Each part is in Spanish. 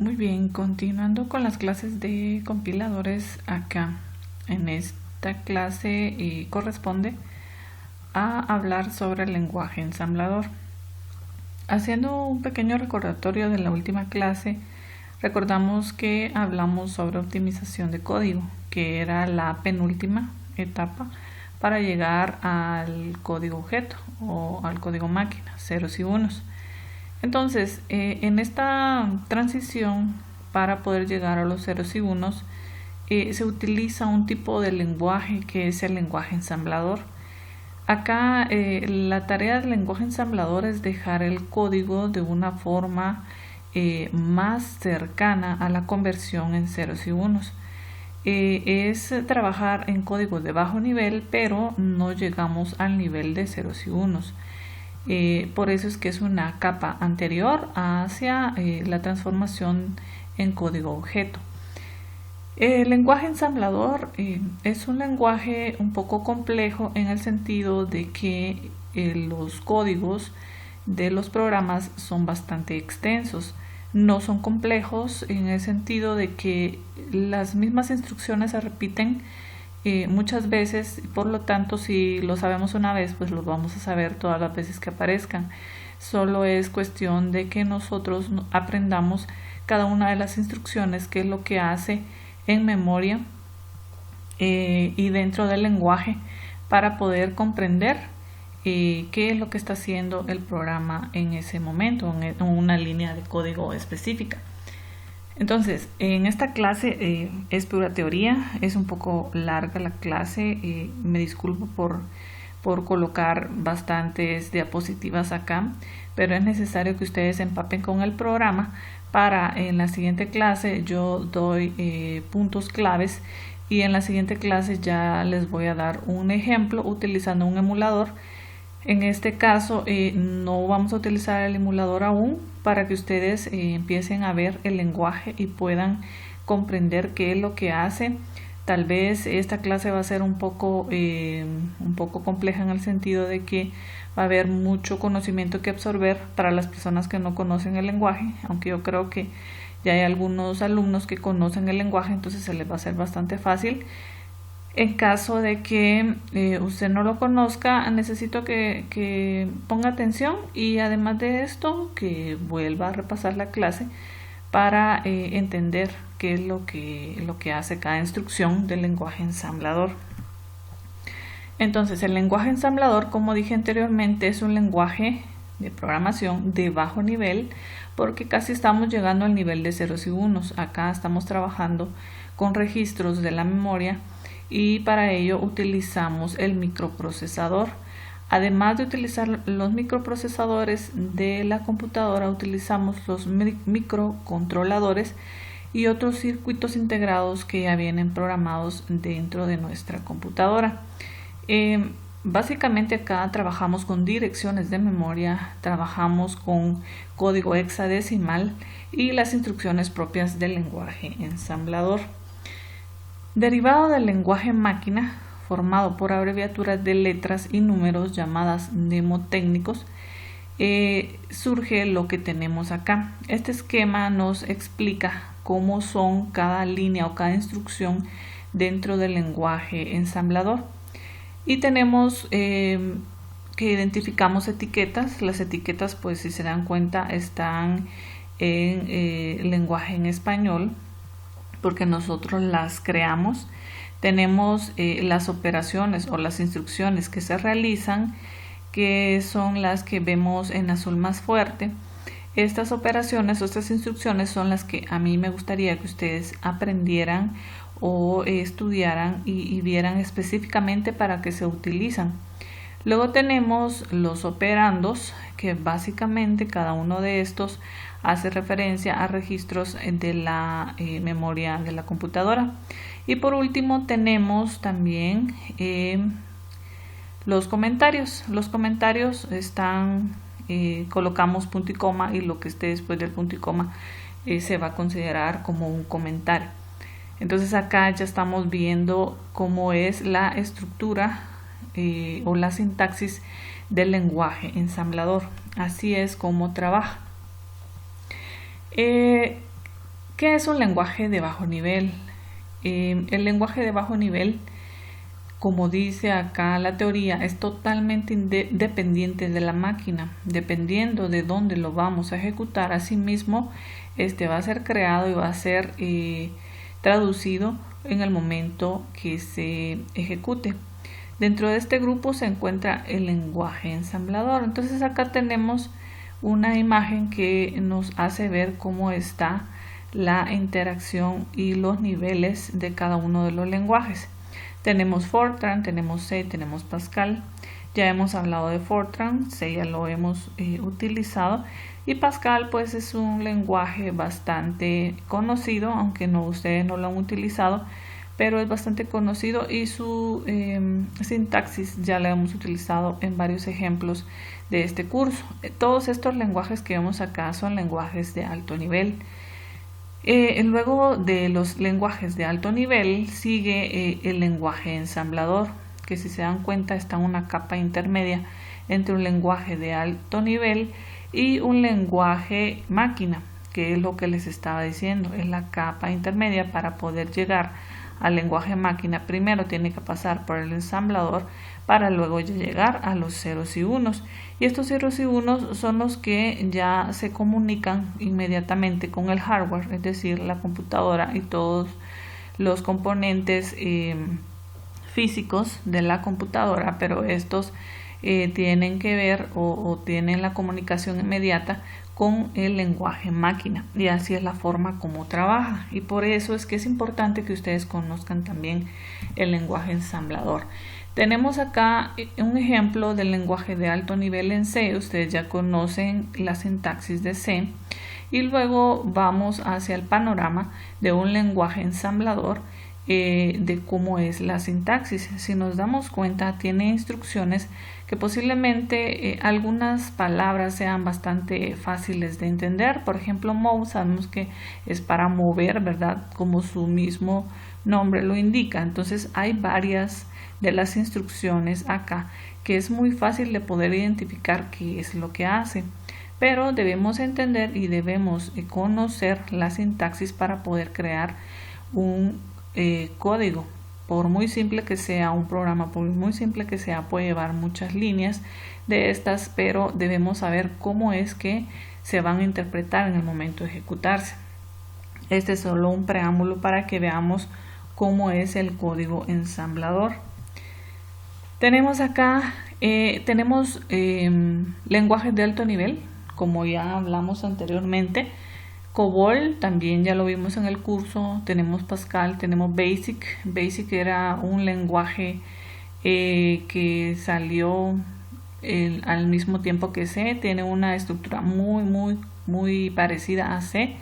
Muy bien, continuando con las clases de compiladores acá. En esta clase corresponde a hablar sobre el lenguaje ensamblador. Haciendo un pequeño recordatorio de la última clase, recordamos que hablamos sobre optimización de código, que era la penúltima etapa para llegar al código objeto o al código máquina, ceros y unos. Entonces, en esta transición para poder llegar a los ceros y unos, se utiliza un tipo de lenguaje que es el lenguaje ensamblador. Acá la tarea del lenguaje ensamblador es dejar el código de una forma más cercana a la conversión en ceros y unos. Es trabajar en código de bajo nivel, pero no llegamos al nivel de ceros y unos. Por eso es que es una capa anterior hacia la transformación en código objeto. El lenguaje ensamblador es un lenguaje un poco complejo en el sentido de que los códigos de los programas son bastante extensos. No son complejos en el sentido de que las mismas instrucciones se repiten muchas veces, por lo tanto si lo sabemos una vez pues lo vamos a saber todas las veces que aparezcan. Solo es cuestión de que nosotros aprendamos cada una de las instrucciones, qué es lo que hace en memoria y dentro del lenguaje, para poder comprender qué es lo que está haciendo el programa en ese momento, en una línea de código específica. Entonces, en esta clase es pura teoría, es un poco larga la clase, me disculpo por colocar bastantes diapositivas acá, pero es necesario que ustedes se empapen con el programa para en la siguiente clase yo doy puntos claves, y en la siguiente clase ya les voy a dar un ejemplo utilizando un emulador. En este caso no vamos a utilizar el emulador aún, para que ustedes empiecen a ver el lenguaje y puedan comprender qué es lo que hace. Tal vez esta clase va a ser un poco compleja en el sentido de que va a haber mucho conocimiento que absorber para las personas que no conocen el lenguaje, aunque yo creo que ya hay algunos alumnos que conocen el lenguaje, entonces se les va a hacer bastante fácil. En caso de que usted no lo conozca, necesito que ponga atención, y además de esto que vuelva a repasar la clase para entender qué es lo que hace cada instrucción del lenguaje ensamblador. Entonces, el lenguaje ensamblador, como dije anteriormente, es un lenguaje de programación de bajo nivel, porque casi estamos llegando al nivel de ceros y unos. Acá estamos trabajando con registros de la memoria, y para ello utilizamos el microprocesador. Además de utilizar los microprocesadores de la computadora, utilizamos los microcontroladores y otros circuitos integrados que ya vienen programados dentro de nuestra computadora. Básicamente acá trabajamos con direcciones de memoria, trabajamos con código hexadecimal y las instrucciones propias del lenguaje ensamblador. Derivado del lenguaje máquina, formado por abreviaturas de letras y números llamadas mnemotécnicos, surge lo que tenemos acá. Este esquema nos explica cómo son cada línea o cada instrucción dentro del lenguaje ensamblador. Y tenemos que identificamos etiquetas. Las etiquetas, pues si se dan cuenta, están en lenguaje en español, porque nosotros las creamos. Tenemos las operaciones o las instrucciones que se realizan, que son las que vemos en azul más fuerte. Estas operaciones o estas instrucciones son las que a mí me gustaría que ustedes aprendieran o estudiaran y vieran específicamente para qué se utilizan. Luego tenemos los operandos, que básicamente cada uno de estos hace referencia a registros de la memoria de la computadora. Y por último tenemos también los comentarios. Los comentarios están, colocamos punto y coma, y lo que esté después del punto y coma se va a considerar como un comentario. Entonces acá ya estamos viendo cómo es la estructura o la sintaxis del lenguaje ensamblador. Así es como trabaja. ¿Qué es un lenguaje de bajo nivel? El lenguaje de bajo nivel, como dice acá la teoría, es totalmente dependiente de la máquina. Dependiendo de dónde lo vamos a ejecutar, asimismo, este va a ser creado y va a ser traducido en el momento que se ejecute. Dentro de este grupo se encuentra el lenguaje ensamblador. Entonces acá tenemos una imagen que nos hace ver cómo está la interacción y los niveles de cada uno de los lenguajes. Tenemos Fortran, tenemos C, tenemos Pascal. Ya hemos hablado de Fortran, C ya lo hemos utilizado, y Pascal pues es un lenguaje bastante conocido, aunque ustedes no lo han utilizado, pero es bastante conocido y su sintaxis ya la hemos utilizado en varios ejemplos de este curso. Todos estos lenguajes que vemos acá son lenguajes de alto nivel. Luego de los lenguajes de alto nivel sigue el lenguaje ensamblador, que si se dan cuenta está en una capa intermedia entre un lenguaje de alto nivel y un lenguaje máquina, que es lo que les estaba diciendo, es la capa intermedia. Para poder llegar al lenguaje máquina primero tiene que pasar por el ensamblador para luego llegar a los ceros y unos, y estos ceros y unos son los que ya se comunican inmediatamente con el hardware, es decir, la computadora y todos los componentes físicos de la computadora, pero estos tienen que ver o tienen la comunicación inmediata con el lenguaje máquina, y así es la forma como trabaja, y por eso es que es importante que ustedes conozcan también el lenguaje ensamblador. Tenemos acá un ejemplo del lenguaje de alto nivel en C. Ustedes ya conocen la sintaxis de C, y luego vamos hacia el panorama de un lenguaje ensamblador, de cómo es la sintaxis. Si nos damos cuenta, tiene instrucciones que posiblemente algunas palabras sean bastante fáciles de entender. Por ejemplo, move, sabemos que es para mover, ¿verdad? Como su mismo nombre lo indica. Entonces hay varias de las instrucciones acá que es muy fácil de poder identificar qué es lo que hace, pero debemos entender y debemos conocer la sintaxis para poder crear un código. Por muy simple que sea un programa, por muy simple que sea, puede llevar muchas líneas de estas, pero debemos saber cómo es que se van a interpretar en el momento de ejecutarse. Este es solo un preámbulo para que veamos cómo es el código ensamblador. Tenemos acá lenguajes de alto nivel, como ya hablamos anteriormente. COBOL también ya lo vimos en el curso. Tenemos Pascal, tenemos Basic. Basic era un lenguaje que salió al mismo tiempo que C. Tiene una estructura muy parecida a C.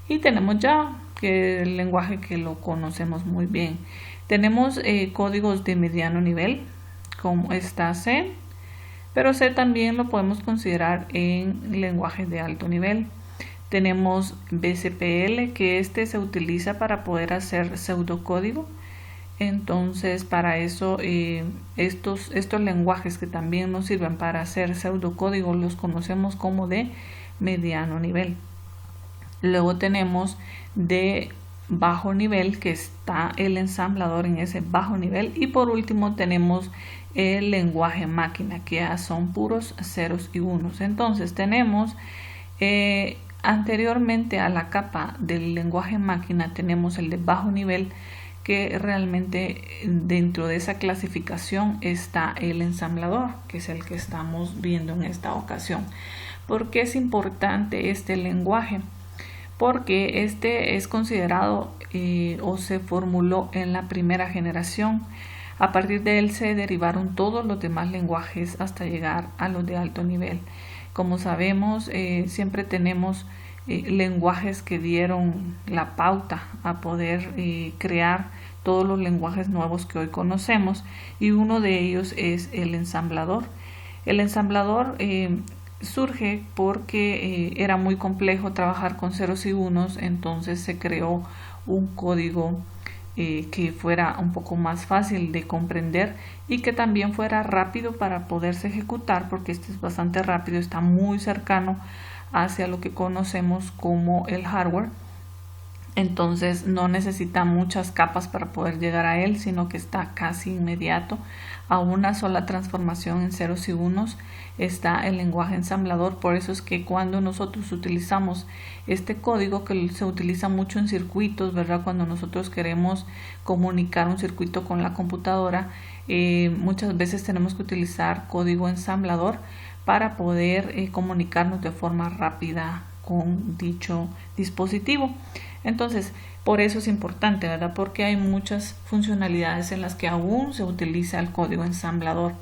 Y tenemos Java, que es el lenguaje que lo conocemos muy bien. Tenemos códigos de mediano nivel, como está C, pero C también lo podemos considerar en lenguajes de alto nivel. Tenemos BCPL, que se utiliza para poder hacer pseudocódigo. Entonces, para eso estos lenguajes que también nos sirven para hacer pseudocódigo los conocemos como de mediano nivel. Luego tenemos de bajo nivel, que está el ensamblador en ese bajo nivel, y por último tenemos el lenguaje máquina, que ya son puros ceros y unos. Entonces tenemos anteriormente a la capa del lenguaje máquina tenemos el de bajo nivel, que realmente dentro de esa clasificación está el ensamblador, que es el que estamos viendo en esta ocasión. ¿Por qué es importante este lenguaje? Porque este es considerado o se formuló en la primera generación. A partir de él se derivaron todos los demás lenguajes hasta llegar a los de alto nivel. Como sabemos, siempre tenemos lenguajes que dieron la pauta a poder crear todos los lenguajes nuevos que hoy conocemos, y uno de ellos es el ensamblador. El ensamblador surge porque era muy complejo trabajar con ceros y unos, entonces se creó un código que fuera un poco más fácil de comprender y que también fuera rápido para poderse ejecutar, porque este es bastante rápido, está muy cercano hacia lo que conocemos como el hardware. Entonces no necesita muchas capas para poder llegar a él, sino que está casi inmediato. A una sola transformación en ceros y unos está el lenguaje ensamblador. Por eso es que cuando nosotros utilizamos este código, que se utiliza mucho en circuitos, ¿verdad? Cuando nosotros queremos comunicar un circuito con la computadora, muchas veces tenemos que utilizar código ensamblador para poder comunicarnos de forma rápida con dicho dispositivo. Entonces, por eso es importante, ¿verdad? Porque hay muchas funcionalidades en las que aún se utiliza el código ensamblador.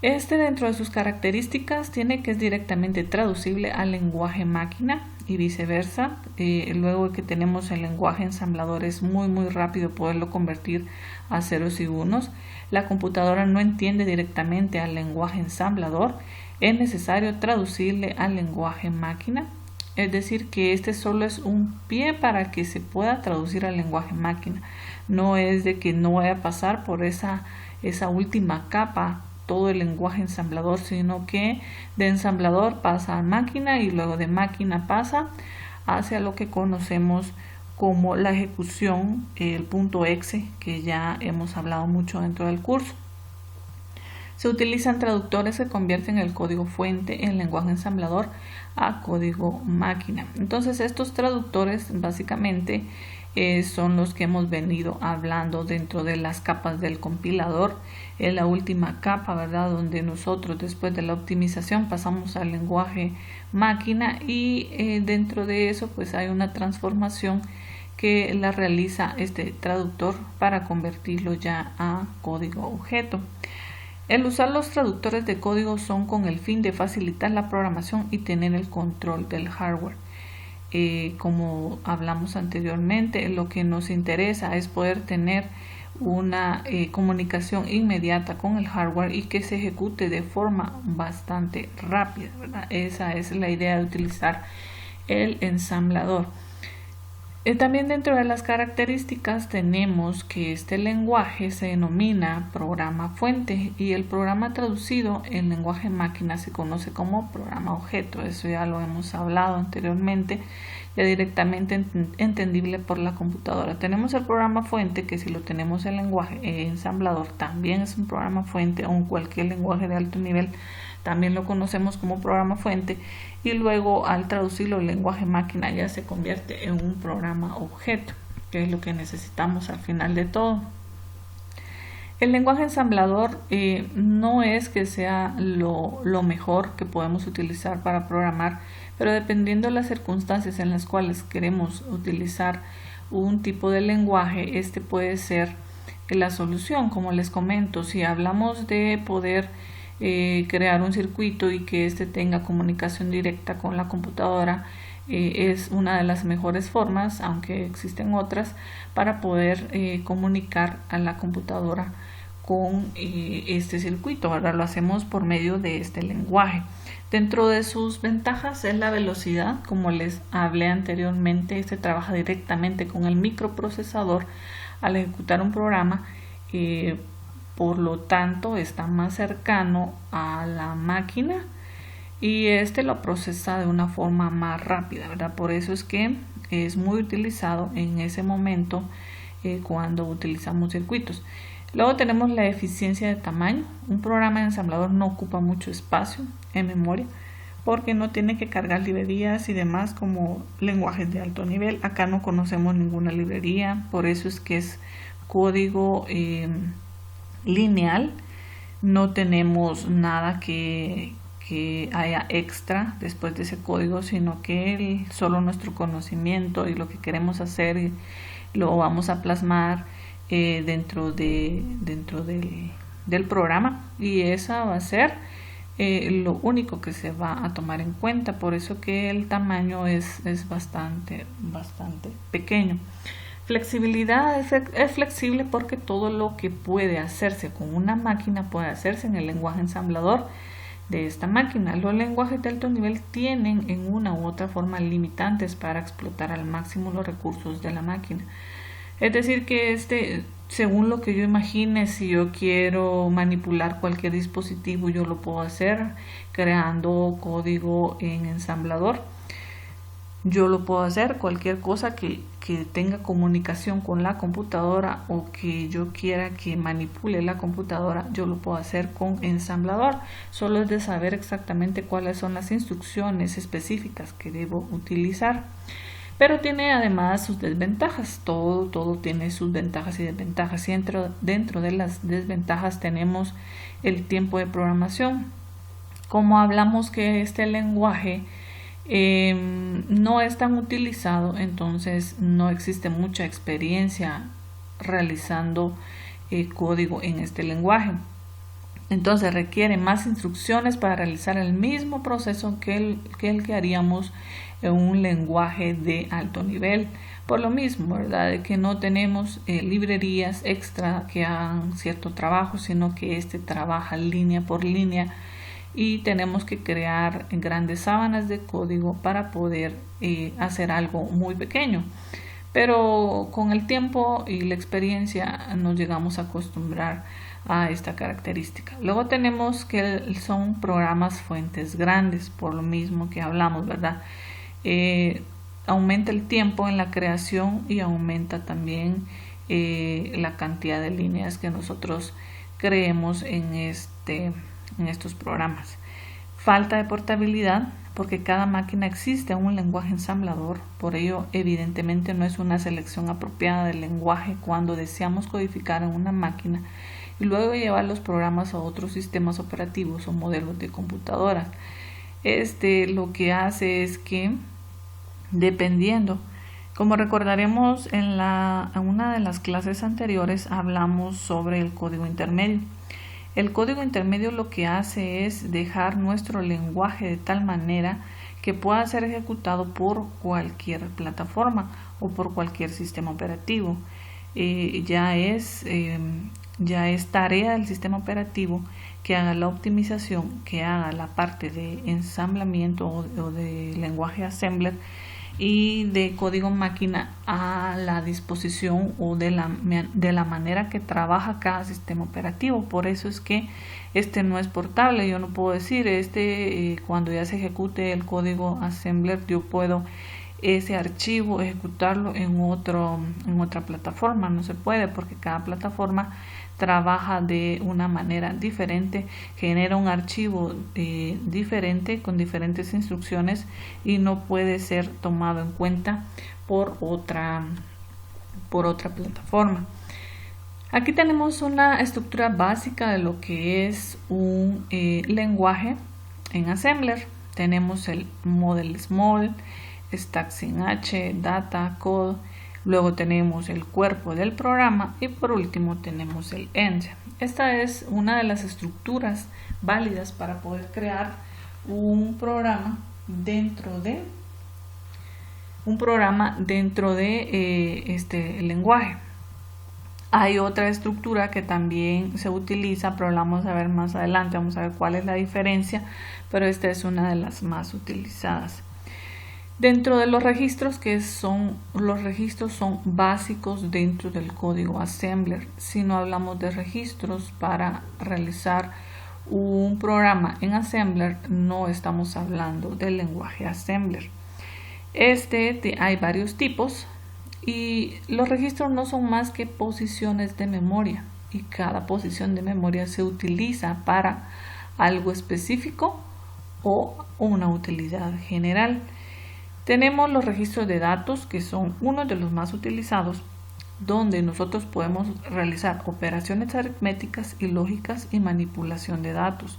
Dentro de sus características tiene que es directamente traducible al lenguaje máquina y viceversa. Luego que tenemos el lenguaje ensamblador es muy rápido poderlo convertir a ceros y unos. La computadora no entiende directamente al lenguaje ensamblador. Es necesario traducirle al lenguaje máquina. Es decir, que este solo es un pie para que se pueda traducir al lenguaje máquina. No es de que no vaya a pasar por esa última capa todo el lenguaje ensamblador, sino que de ensamblador pasa a máquina y luego de máquina pasa hacia lo que conocemos como la ejecución, el punto exe, que ya hemos hablado mucho dentro del curso. Se utilizan traductores que convierten el código fuente en lenguaje ensamblador a código máquina. Entonces estos traductores básicamente son los que hemos venido hablando dentro de las capas del compilador. Es la última capa, ¿verdad? Donde nosotros después de la optimización pasamos al lenguaje máquina y dentro de eso pues hay una transformación que la realiza este traductor para convertirlo ya a código objeto. El usar los traductores de código son con el fin de facilitar la programación y tener el control del hardware. Como hablamos anteriormente, lo que nos interesa es poder tener una comunicación inmediata con el hardware y que se ejecute de forma bastante rápida, ¿verdad? Esa es la idea de utilizar el ensamblador. También dentro de las características tenemos que este lenguaje se denomina programa fuente y el programa traducido en lenguaje máquina se conoce como programa objeto. Eso ya lo hemos hablado anteriormente, ya directamente entendible por la computadora. Tenemos el programa fuente que si lo tenemos en lenguaje ensamblador también es un programa fuente, o en cualquier lenguaje de alto nivel también lo conocemos como programa fuente, y luego al traducirlo al lenguaje máquina ya se convierte en un programa objeto, que es lo que necesitamos al final de todo. El lenguaje ensamblador no es que sea lo mejor que podemos utilizar para programar, pero dependiendo de las circunstancias en las cuales queremos utilizar un tipo de lenguaje, este puede ser la solución. Como les comento, si hablamos de poder crear un circuito y que éste tenga comunicación directa con la computadora, es una de las mejores formas, aunque existen otras, para poder comunicar a la computadora con este circuito. Ahora lo hacemos por medio de este lenguaje. Dentro de sus ventajas es la velocidad. Como les hablé anteriormente, este trabaja directamente con el microprocesador al ejecutar un programa, por lo tanto está más cercano a la máquina y este lo procesa de una forma más rápida, ¿verdad? Por eso es que es muy utilizado en ese momento cuando utilizamos circuitos. Luego tenemos la eficiencia de tamaño. Un programa de ensamblador no ocupa mucho espacio en memoria porque no tiene que cargar librerías y demás como lenguajes de alto nivel. Acá no conocemos ninguna librería, por eso es que es código lineal. No tenemos nada que haya extra después de ese código, sino que solo nuestro conocimiento y lo que queremos hacer lo vamos a plasmar dentro del programa, y esa va a ser lo único que se va a tomar en cuenta. Por eso que el tamaño es bastante pequeño. Flexibilidad, es flexible porque todo lo que puede hacerse con una máquina puede hacerse en el lenguaje ensamblador de esta máquina. Los lenguajes de alto nivel tienen en una u otra forma limitantes para explotar al máximo los recursos de la máquina. Es decir que según lo que yo imagine, si yo quiero manipular cualquier dispositivo, yo lo puedo hacer creando código en ensamblador. Yo lo puedo hacer, cualquier cosa que tenga comunicación con la computadora o que yo quiera que manipule la computadora, yo lo puedo hacer con ensamblador. Solo es de saber exactamente cuáles son las instrucciones específicas que debo utilizar. Pero tiene además sus desventajas. Todo tiene sus ventajas y desventajas. Y dentro de las desventajas tenemos el tiempo de programación. Como hablamos que este lenguaje no es tan utilizado, entonces no existe mucha experiencia realizando código en este lenguaje. Entonces requiere más instrucciones para realizar el mismo proceso que el que haríamos en un lenguaje de alto nivel. Por lo mismo, ¿verdad? De que no tenemos librerías extra que hagan cierto trabajo, sino que este trabaja línea por línea y tenemos que crear grandes sábanas de código para poder hacer algo muy pequeño. Pero con el tiempo y la experiencia nos llegamos a acostumbrar a esta característica. Luego tenemos que son programas fuentes grandes, por lo mismo que hablamos, ¿verdad? Aumenta el tiempo en la creación y aumenta también la cantidad de líneas que nosotros creemos en estos programas. Falta de portabilidad, porque cada máquina existe un lenguaje ensamblador, por ello evidentemente no es una selección apropiada del lenguaje cuando deseamos codificar en una máquina y luego llevar los programas a otros sistemas operativos o modelos de computadoras. Lo que hace es que, dependiendo, como recordaremos en una de las clases anteriores hablamos sobre el código intermedio. El código intermedio lo que hace es dejar nuestro lenguaje de tal manera que pueda ser ejecutado por cualquier plataforma o por cualquier sistema operativo. Ya es tarea del sistema operativo que haga la optimización, que haga la parte de ensamblamiento o de lenguaje assembler y de código máquina a la disposición o de la manera que trabaja cada sistema operativo. Por eso es que no es portable. Yo no puedo decir cuando ya se ejecute el código assembler, yo puedo ese archivo ejecutarlo en otra plataforma. No se puede, porque cada plataforma trabaja de una manera diferente, genera un archivo diferente con diferentes instrucciones y no puede ser tomado en cuenta por otra plataforma. Aquí tenemos una estructura básica de lo que es un lenguaje en assembler. Tenemos el model small, stack sin h, data, code. Luego tenemos el cuerpo del programa y por último tenemos el end. Esta es una de las estructuras válidas para poder crear un programa dentro de este lenguaje. Hay otra estructura que también se utiliza, pero la vamos a ver más adelante, vamos a ver cuál es la diferencia, pero esta es una de las más utilizadas. Dentro de los registros, los registros son básicos dentro del código assembler. Si no hablamos de registros para realizar un programa en assembler, no estamos hablando del lenguaje assembler. Hay varios tipos y los registros no son más que posiciones de memoria y cada posición de memoria se utiliza para algo específico o una utilidad general. Tenemos los registros de datos, que son uno de los más utilizados, donde nosotros podemos realizar operaciones aritméticas y lógicas y manipulación de datos.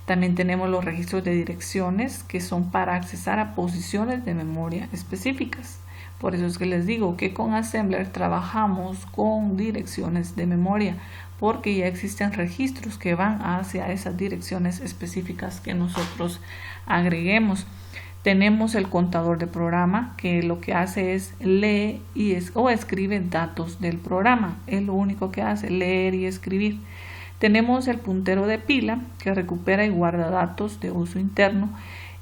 También tenemos los registros de direcciones, que son para accesar a posiciones de memoria específicas. Por eso es que les digo que con assembler trabajamos con direcciones de memoria, porque ya existen registros que van hacia esas direcciones específicas que nosotros agreguemos. Tenemos el contador de programa, que lo que hace es lee o escribe datos del programa. Es lo único que hace, leer y escribir. Tenemos el puntero de pila, que recupera y guarda datos de uso interno.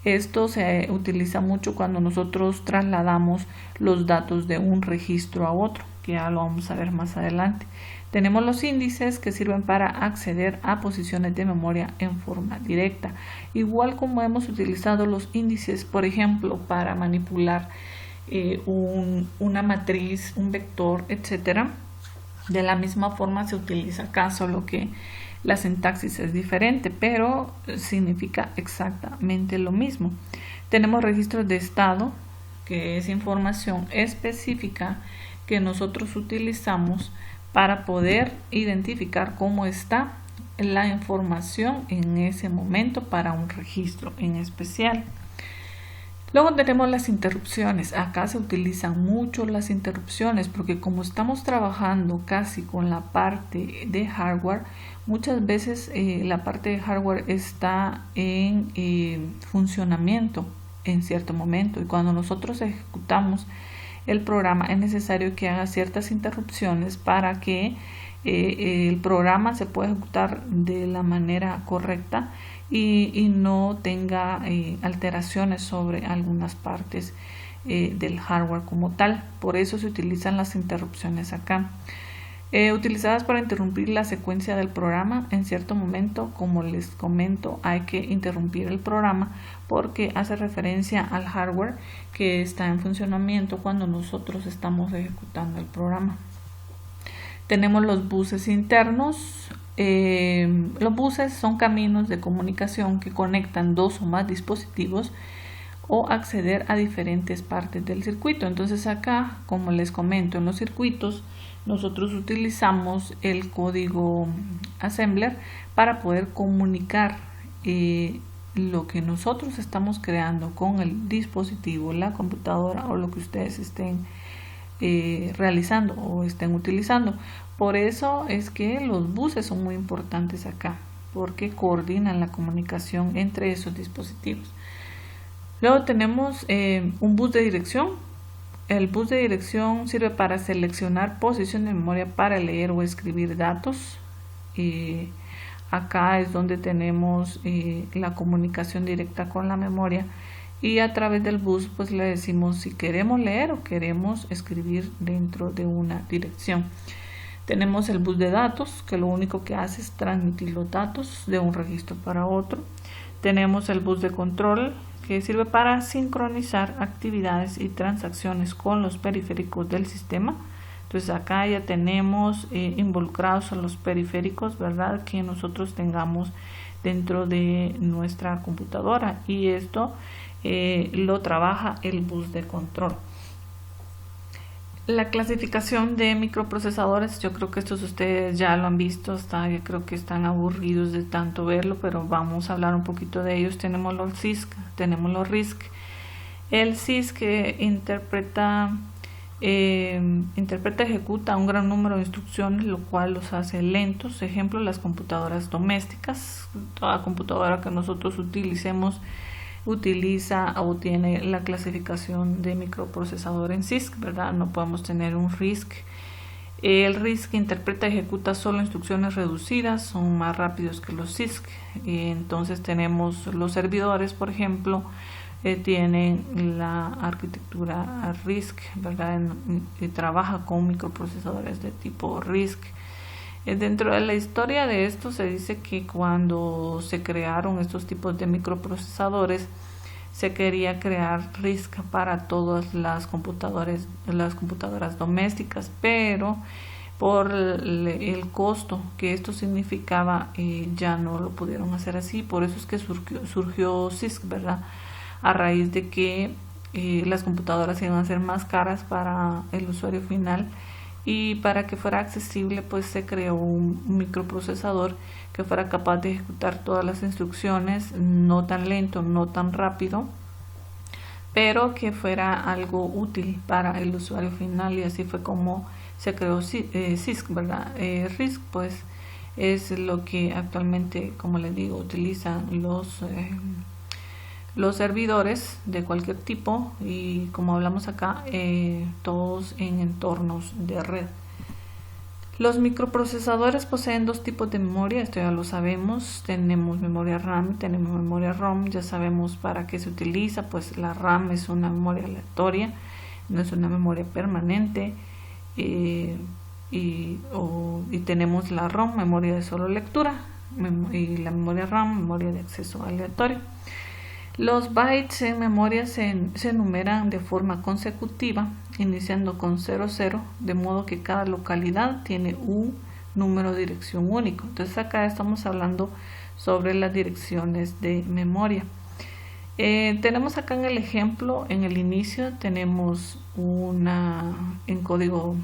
Esto se utiliza mucho cuando nosotros trasladamos los datos de un registro a otro, que ya lo vamos a ver más adelante. Tenemos los índices que sirven para acceder a posiciones de memoria en forma directa. Igual como hemos utilizado los índices, por ejemplo, para manipular una matriz, un vector, etcétera. De la misma forma se utiliza acá, solo que la sintaxis es diferente, pero significa exactamente lo mismo. Tenemos registros de estado, que es información específica que nosotros utilizamos para poder identificar cómo está la información en ese momento para un registro en especial. Luego tenemos las interrupciones. Acá se utilizan mucho las interrupciones porque como estamos trabajando casi con la parte de hardware, muchas veces la parte de hardware está en funcionamiento en cierto momento, y cuando nosotros ejecutamos el programa es necesario que haga ciertas interrupciones para que el programa se pueda ejecutar de la manera correcta y no tenga alteraciones sobre algunas partes del hardware como tal. Por eso se utilizan las interrupciones acá. Utilizadas para interrumpir la secuencia del programa. En cierto momento, como les comento, hay que interrumpir el programa porque hace referencia al hardware que está en funcionamiento cuando nosotros estamos ejecutando el programa. Tenemos los buses internos. Los buses son caminos de comunicación que conectan dos o más dispositivos o acceder a diferentes partes del circuito. Entonces acá, como les comento, en los circuitos nosotros utilizamos el código assembler para poder comunicar lo que nosotros estamos creando con el dispositivo, la computadora o lo que ustedes estén realizando o estén utilizando. Por eso es que los buses son muy importantes acá, porque coordinan la comunicación entre esos dispositivos. Luego tenemos un bus de dirección. El bus de dirección sirve para seleccionar posición de memoria para leer o escribir datos. Acá es donde tenemos la comunicación directa con la memoria, y a través del bus pues le decimos si queremos leer o queremos escribir dentro de una dirección. Tenemos el bus de datos, que lo único que hace es transmitir los datos de un registro para otro. Tenemos el bus de control, que sirve para sincronizar actividades y transacciones con los periféricos del sistema. Entonces acá ya tenemos involucrados a los periféricos, ¿verdad?, que nosotros tengamos dentro de nuestra computadora, y esto lo trabaja el bus de control. La clasificación de microprocesadores, yo creo que estos ustedes ya lo han visto, yo creo que están aburridos de tanto verlo, pero vamos a hablar un poquito de ellos. Tenemos los CISC, tenemos los RISC. El CISC interpreta, ejecuta un gran número de instrucciones, lo cual los hace lentos. Ejemplo, las computadoras domésticas. Toda computadora que nosotros utilicemos utiliza o tiene la clasificación de microprocesador en CISC, ¿verdad? No podemos tener un RISC. El RISC interpreta y ejecuta solo instrucciones reducidas, son más rápidos que los CISC. Entonces tenemos los servidores, por ejemplo, tienen la arquitectura RISC, ¿verdad? Trabaja con microprocesadores de tipo RISC. Dentro de la historia de esto se dice que cuando se crearon estos tipos de microprocesadores se quería crear RISC para todas las computadoras domésticas, pero por el costo que esto significaba ya no lo pudieron hacer así. Por eso es que surgió CISC, ¿verdad? A raíz de que las computadoras iban a ser más caras para el usuario final, y para que fuera accesible pues se creó un microprocesador que fuera capaz de ejecutar todas las instrucciones, no tan lento, no tan rápido, pero que fuera algo útil para el usuario final, y así fue como se creó CISC, ¿verdad? RISC pues es lo que actualmente, como les digo, utilizan los servidores de cualquier tipo, y como hablamos acá, todos en entornos de red. Los microprocesadores poseen dos tipos de memoria, esto ya lo sabemos. Tenemos memoria RAM y tenemos memoria ROM. Ya sabemos para qué se utiliza, pues la RAM es una memoria aleatoria, no es una memoria permanente. y tenemos la ROM, memoria de solo lectura, y la memoria RAM, memoria de acceso aleatorio. Los bytes en memoria se enumeran de forma consecutiva, iniciando con 00, de modo que cada localidad tiene un número de dirección único. Entonces acá estamos hablando sobre las direcciones de memoria. Tenemos acá en el ejemplo, en el inicio tenemos en código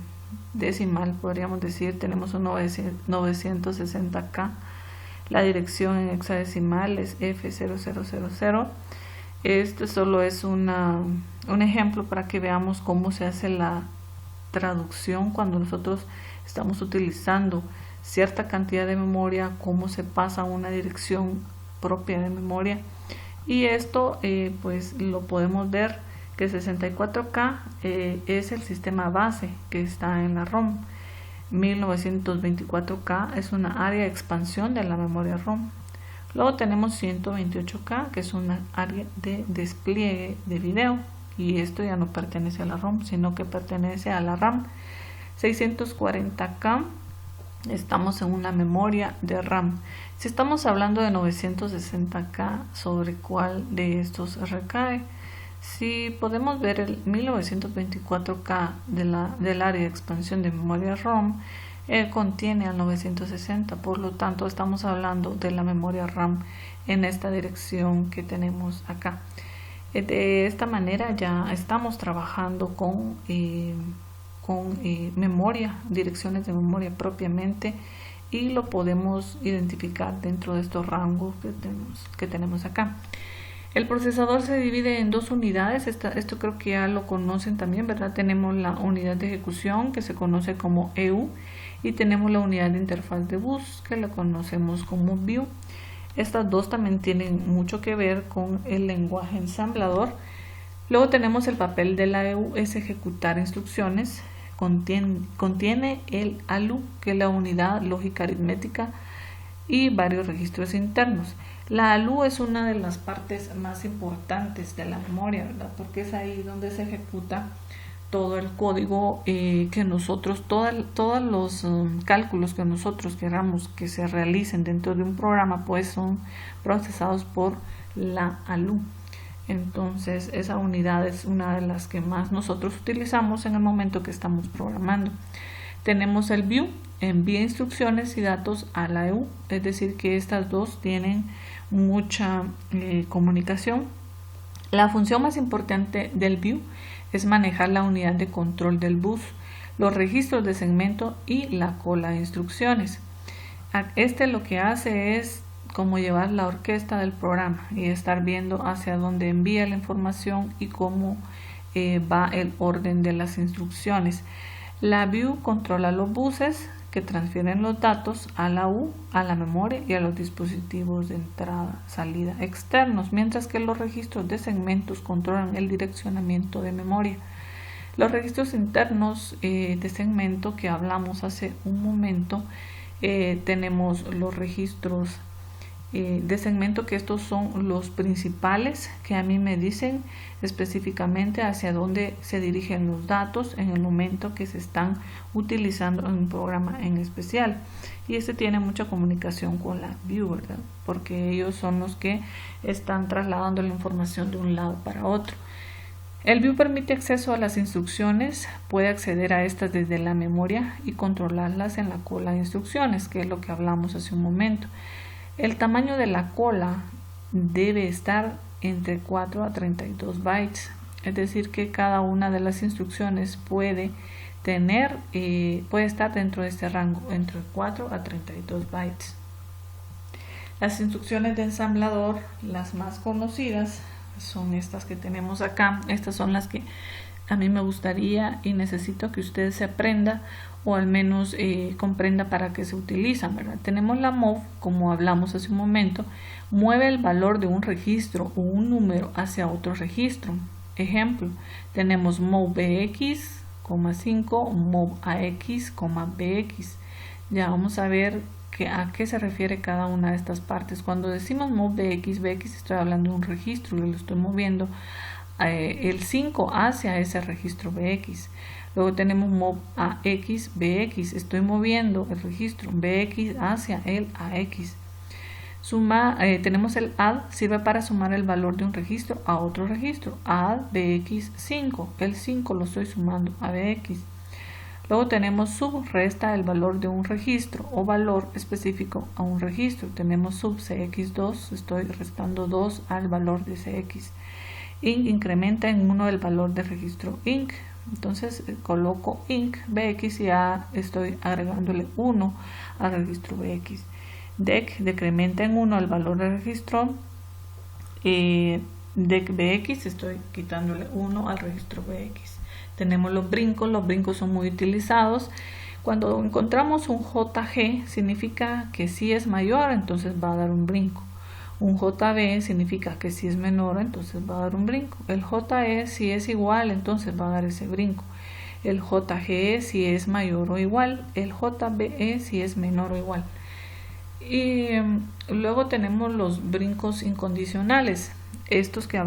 decimal, podríamos decir, tenemos un 960K. La dirección en hexadecimal es F0000. Este solo es un ejemplo para que veamos cómo se hace la traducción cuando nosotros estamos utilizando cierta cantidad de memoria, cómo se pasa a una dirección propia de memoria. Y esto pues lo podemos ver que 64K es el sistema base que está en la ROM. 1924K es una área de expansión de la memoria ROM. Luego tenemos 128K, que es una área de despliegue de video, y esto ya no pertenece a la ROM, sino que pertenece a la RAM. 640K, estamos en una memoria de RAM. Si estamos hablando de 960K, ¿sobre cuál de estos recae? Si podemos ver el 1924K del área de expansión de memoria ROM, contiene al 960, por lo tanto estamos hablando de la memoria RAM en esta dirección que tenemos acá. De esta manera ya estamos trabajando con memoria, direcciones de memoria propiamente, y lo podemos identificar dentro de estos rangos que tenemos acá. El procesador se divide en dos unidades. Esto creo que ya lo conocen también, ¿verdad? Tenemos la unidad de ejecución, que se conoce como EU, y tenemos la unidad de interfaz de bus, que la conocemos como BIO. Estas dos también tienen mucho que ver con el lenguaje ensamblador. Luego tenemos el papel de la EU, es ejecutar instrucciones. Contiene el ALU, que es la unidad lógica aritmética, y varios registros internos. La ALU es una de las partes más importantes de la memoria, ¿verdad? Porque es ahí donde se ejecuta todo el código que nosotros, todos los cálculos que nosotros queramos que se realicen dentro de un programa, pues son procesados por la ALU. Entonces esa unidad es una de las que más nosotros utilizamos en el momento que estamos programando. Tenemos el BIO, envía instrucciones y datos a la EU, es decir que estas dos tienen mucha comunicación. La función más importante del BIO es manejar la unidad de control del bus, los registros de segmento y la cola de instrucciones. Este lo que hace es como llevar la orquesta del programa y estar viendo hacia dónde envía la información y cómo va el orden de las instrucciones. La BIO controla los buses que transfieren los datos a la U, a la memoria y a los dispositivos de entrada, salida externos, mientras que los registros de segmentos controlan el direccionamiento de memoria. Los registros internos de segmento que hablamos hace un momento, tenemos los registros de segmento, que estos son los principales que a mí me dicen específicamente hacia dónde se dirigen los datos en el momento que se están utilizando en un programa en especial, y este tiene mucha comunicación con la BIO, ¿verdad? Porque ellos son los que están trasladando la información de un lado para otro. El BIO permite acceso a las instrucciones, puede acceder a estas desde la memoria y controlarlas en la cola de instrucciones, que es lo que hablamos hace un momento. El tamaño de la cola debe estar entre 4 a 32 bytes, es decir que cada una de las instrucciones puede estar dentro de este rango, entre 4 a 32 bytes. Las instrucciones de ensamblador, las más conocidas, son estas que tenemos acá. Estas son las que a mí me gustaría y necesito que usted se aprenda, o al menos comprenda para qué se utilizan, ¿verdad? Tenemos la MOV, como hablamos hace un momento, mueve el valor de un registro o un número hacia otro registro. Ejemplo, tenemos MOV BX, 5, MOV AX, BX. Ya vamos a ver a qué se refiere cada una de estas partes. Cuando decimos MOV BX, estoy hablando de un registro, lo estoy moviendo el 5 hacia ese registro BX. Luego tenemos mov AX, BX. Estoy moviendo el registro BX hacia el AX. Tenemos el add, sirve para sumar el valor de un registro a otro registro. Add BX5. El 5 lo estoy sumando a BX. Luego tenemos sub, resta el valor de un registro o valor específico a un registro. Tenemos sub CX2, estoy restando 2 al valor de CX. Inc incrementa en 1 el valor del registro Inc. Entonces coloco Inc BX y ya estoy agregándole 1 al registro BX. Dec decrementa en 1 el valor del registro Dec BX, estoy quitándole 1 al registro BX. Tenemos los brincos son muy utilizados. Cuando encontramos un JG significa que si es mayor, entonces va a dar un brinco. Un JB significa que si es menor, entonces va a dar un brinco. El JE si es igual, entonces va a dar ese brinco. El JGE si es mayor o igual. El JBE si es menor o igual. Y luego tenemos los brincos incondicionales. Estos que